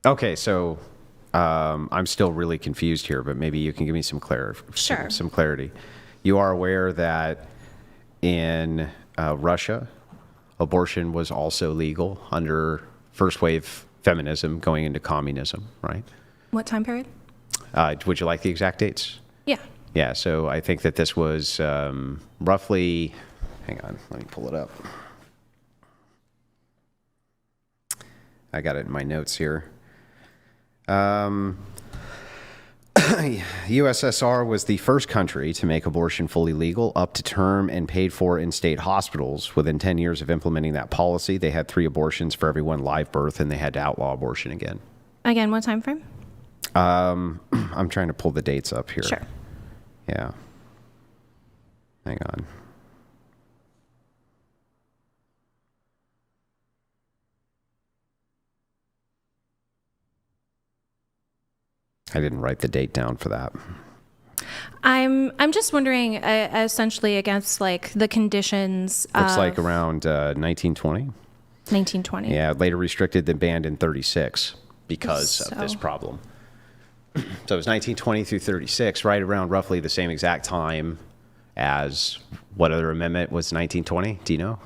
Okay, so I'm still really confused here, but maybe you can give me some Sure. some clarity. You are aware that in Russia, abortion was also legal under first wave feminism going into communism, right? What time period? Would you like the exact dates? Yeah. Yeah, so I think that this was roughly, hang on, let me pull it up. I got it in my notes here. USSR was the first country to make abortion fully legal, up to term, and paid for in state hospitals. Within 10 years of implementing that policy, they had 3 abortions for every 1 live birth, and they had to outlaw abortion again. Again, what time frame? I'm trying to pull the dates up here. Sure. Yeah. Hang on. I didn't write the date down for that. I'm just wondering, essentially, against like the conditions. Looks like around 1920. 1920. Yeah, later restricted then banned in 36 because of this problem. So it was 1920 through 36, right around roughly the same exact time as what other amendment was 1920? Do you know?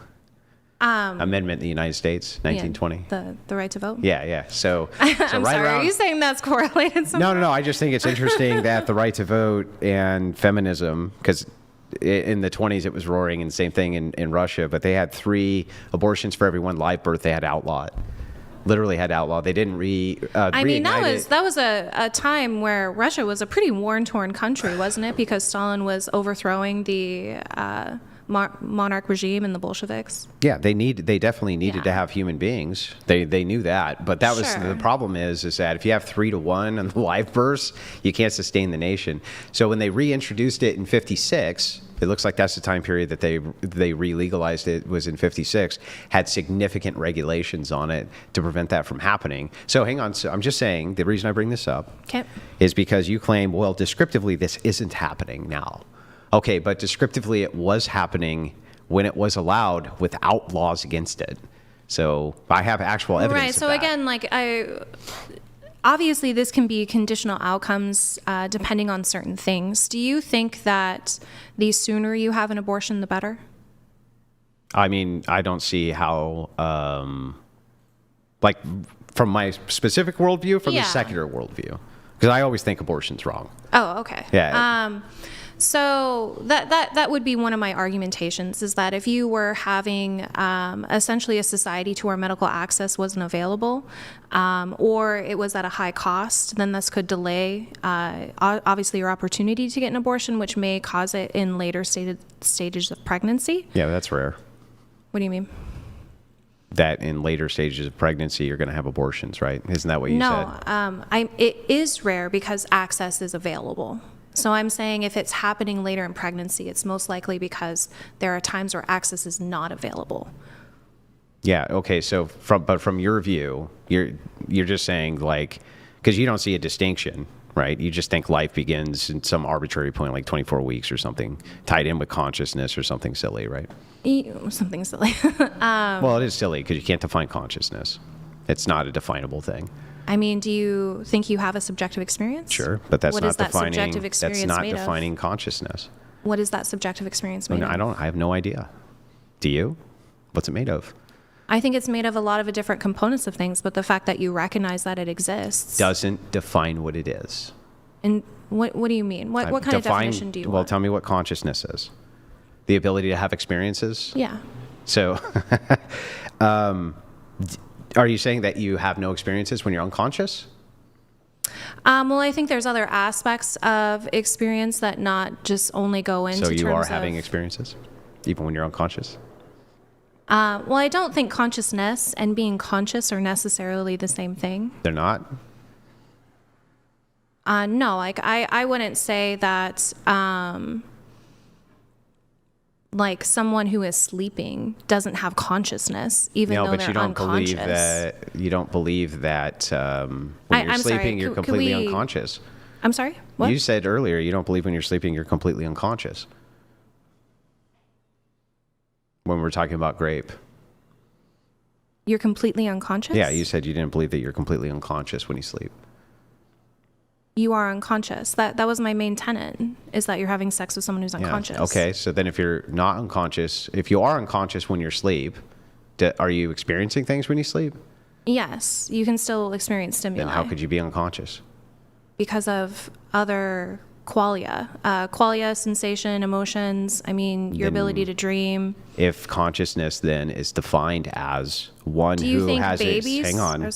Amendment in the United States, 1920. Yeah, the right to vote? Yeah. So I'm right sorry, are you saying that's correlated somehow? No. I just think it's interesting that the right to vote and feminism, because in the 20s it was roaring, and the same thing in Russia, but they had 3 abortions for every 1 live birth. They had outlawed. Literally had outlawed. They didn't I mean, that was a time where Russia was a pretty war-torn country, wasn't it? Because Stalin was overthrowing the monarch regime and the Bolsheviks. Yeah, they definitely needed to have human beings. They knew that, but that was the problem is that if you have 3 to 1 on the live births, you can't sustain the nation. So when they reintroduced it in 56, it looks like that's the time period that they re-legalized it, was in 56, had significant regulations on it to prevent that from happening. So hang on, so I'm just saying, the reason I bring this up is because you claim, well, descriptively, this isn't happening now. Okay, but descriptively, it was happening when it was allowed without laws against it. So I have actual evidence Right, so again, obviously this can be conditional outcomes depending on certain things. Do you think that the sooner you have an abortion, the better? I mean, I don't see how, from my specific worldview, from the secular worldview, because I always think abortion's wrong. Oh, okay. Yeah. So that would be one of my argumentations, is that if you were having essentially a society to where medical access wasn't available, or it was at a high cost, then this could delay obviously your opportunity to get an abortion, which may cause it in later stages of pregnancy. Yeah, that's rare. What do you mean? That in later stages of pregnancy, you're going to have abortions, right? Isn't that what you said? No, it is rare because access is available. So I'm saying if it's happening later in pregnancy, it's most likely because there are times where access is not available. Yeah. Okay. So from your view, you're just saying, like, because you don't see a distinction, right? You just think life begins in some arbitrary point, like 24 weeks or something, tied in with consciousness or something silly, right? Something silly. Well, it is silly because you can't define consciousness. It's not a definable thing. I mean, do you think you have a subjective experience? Sure, but that's what not is that defining. Subjective experience that's not made defining of? Consciousness. What is that subjective experience made of? I have no idea. Do you? What's it made of? I think it's made of a lot of different components of things, but the fact that you recognize that it exists doesn't define what it is. And what do you mean? What kind of definition do you want? Well, tell me what consciousness is. The ability to have experiences? Yeah. So, are you saying that you have no experiences when you're unconscious? Well, I think there's other aspects of experience that not just only go into terms of... So you are having experiences, even when you're unconscious? Well, I don't think consciousness and being conscious are necessarily the same thing. They're not? No, like I wouldn't say that like someone who is sleeping doesn't have consciousness, even though they're unconscious. You don't believe that when you're sleeping, you're completely unconscious. I'm sorry? What? You said earlier you don't believe when you're sleeping you're completely unconscious. When we're talking about grape. You're completely unconscious? Yeah, you said you didn't believe that you're completely unconscious when you sleep. You are unconscious. That was my main tenet, is that you're having sex with someone who's unconscious. Yeah. Okay, so then if you're not unconscious, if you are unconscious when you're asleep, are you experiencing things when you sleep? Yes, you can still experience stimuli. Then how could you be unconscious? Because of other qualia. Qualia, sensation, emotions, your ability to dream. If consciousness then is defined as one who has babies?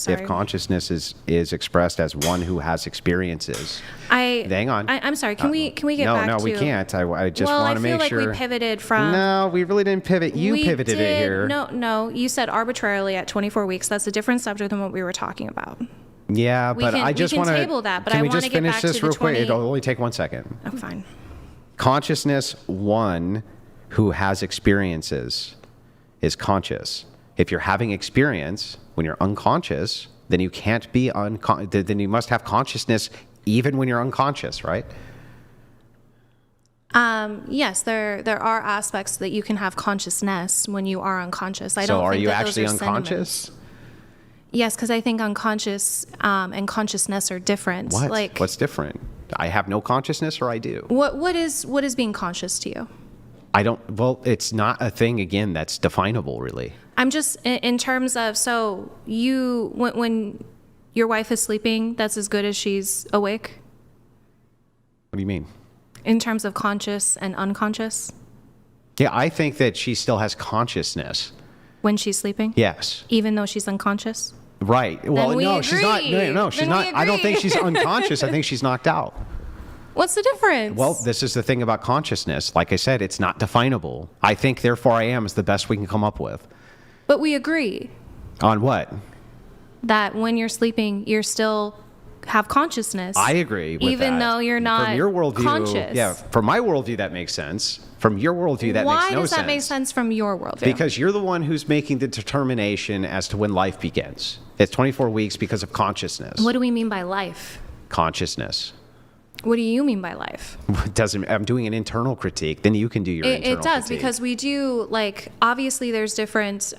If consciousness is expressed as one who has experiences. Hang on. I'm sorry. Can we get back to? No, we can't. I just want to make sure. I feel like we pivoted from. No, we really didn't pivot. You pivoted it here. No. You said arbitrarily at 24 weeks. That's a different subject than what we were talking about. Yeah, but I just want to table that. But can I we want just to get finish back this to the real quick? 20... It'll only take 1 second. Oh, fine. Consciousness, one who has experiences, is conscious. If you're having experience when you're unconscious, then you can't be then you must have consciousness even when you're unconscious, right? Yes, there are aspects that you can have consciousness when you are unconscious. So are you actually unconscious? Yes, because I think unconscious and consciousness are different. What? What's different? I have no consciousness, or I do? What is being conscious to you? I don't. Well, it's not a thing again that's definable, really. I'm just in terms of when your wife is sleeping, that's as good as she's awake. What do you mean? In terms of conscious and unconscious. Yeah, I think that she still has consciousness when she's sleeping. Yes. Even though she's unconscious. Right. Well, no, she's not. No, she's not. I don't think she's unconscious. I think she's knocked out. What's the difference? Well, this is the thing about consciousness. Like I said, it's not definable. I think therefore I am is the best we can come up with. But we agree. On what? That when you're sleeping, you're still have consciousness. I agree with even that. Though you're not from your worldview, conscious. Yeah, from my worldview, that makes sense. From your worldview, that makes no sense. Why does that make sense from your worldview? Because you're the one who's making the determination as to when life begins. It's 24 weeks because of consciousness. What do we mean by life? Consciousness. What do you mean by life? I'm doing an internal critique. Then you can do your internal critique. It does, because we do, obviously there's different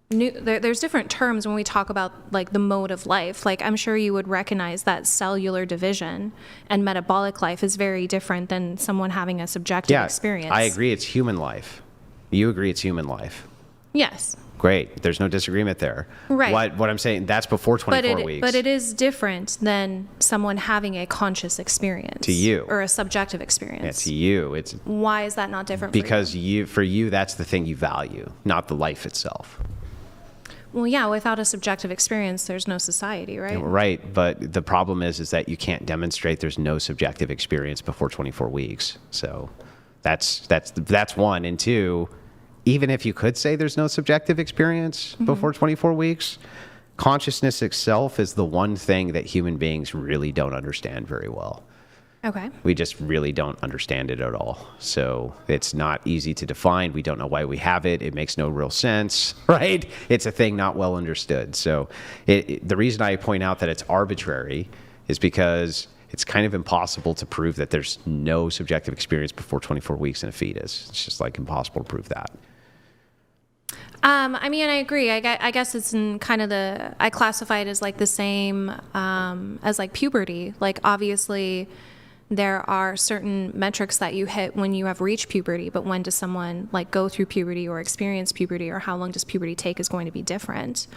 there's different terms when we talk about the mode of life. I'm sure you would recognize that cellular division and metabolic life is very different than someone having a subjective experience. I agree it's human life. You agree it's human life. Yes. Great. There's no disagreement there. Right. What I'm saying, that's before 24 weeks. But it is different than someone having a conscious experience. To you. Or a subjective experience. Yeah, to you. Why is that not different because for you, that's the thing you value, not the life itself. Well, yeah, without a subjective experience, there's no society, right? Right, but the problem is that you can't demonstrate there's no subjective experience before 24 weeks. So that's one. And two, even if you could say there's no subjective experience before 24 weeks, consciousness itself is the one thing that human beings really don't understand very well. Okay. We just really don't understand it at all. So it's not easy to define. We don't know why we have it. It makes no real sense, right? It's a thing not well understood. So the reason I point out that it's arbitrary is because it's kind of impossible to prove that there's no subjective experience before 24 weeks in a fetus. It's just impossible to prove that. I agree. I guess it's in kind of I classify it as the same as puberty. Obviously there are certain metrics that you hit when you have reached puberty, but when does someone go through puberty or experience puberty, or how long does puberty take is going to be different.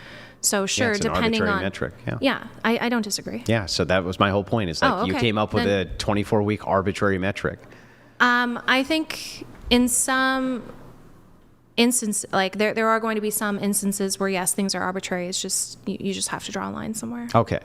So sure, it's an depending arbitrary on metric. Yeah, I don't disagree. Yeah, so that was my whole point is okay. You came up with a 24-week arbitrary metric. I think in some instance, there are going to be some instances where yes, things are arbitrary. It's just you just have to draw a line somewhere. Okay.